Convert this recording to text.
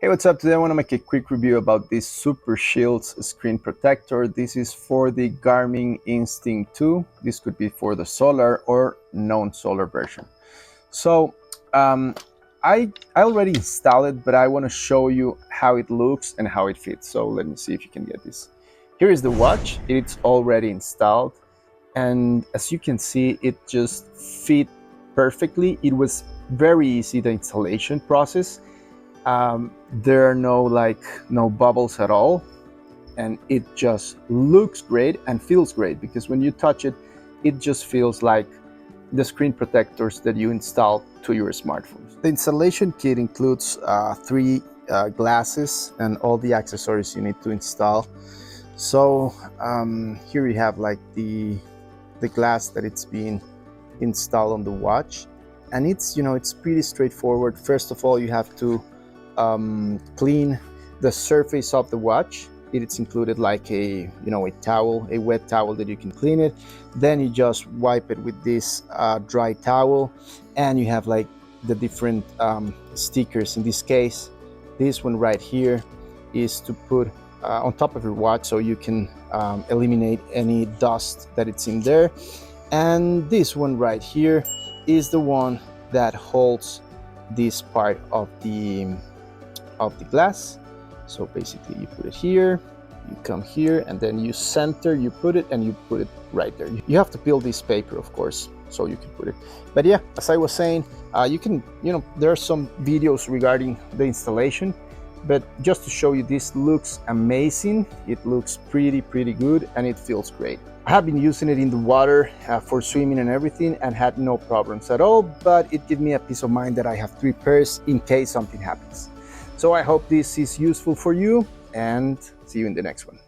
Hey, what's up? Today I want to make a quick review about this Supershieldz screen protector. This is for the Garmin Instinct 2. This could be for the solar or non-solar version. So I already installed it, but I want to show you how it looks and how it fits. So let me see if you can get this. Here is the watch. It's already installed. And as you can see, it just fit perfectly. It was very easy, the installation process. There are no bubbles at all, and it just looks great and feels great because when you touch it, it just feels like the screen protectors that you install to your smartphones. The installation kit includes three glasses and all the accessories you need to install. So here you have like the glass that it's being installed on the watch, and it's pretty straightforward. First of all, you have to clean the surface of the watch. It's included like a towel, a wet towel that you can clean it. Then you just wipe it with this dry towel, and you have like the different stickers. In this case, this one right here is to put on top of your watch so you can eliminate any dust that it's in there. And this one right here is the one that holds this part of the glass. So basically you put it here, you come here, and then you center, you put it, and you put it right there. You have to peel this paper, of course, so you can put it. But yeah, as I was saying, you can, there are some videos regarding the installation, but just to show you, this looks amazing. It looks pretty good, and it feels great. I have been using it in the water for swimming and everything, and had no problems at all, but it gives me a peace of mind that I have 3 pairs in case something happens. So I hope this is useful for you, and see you in the next one.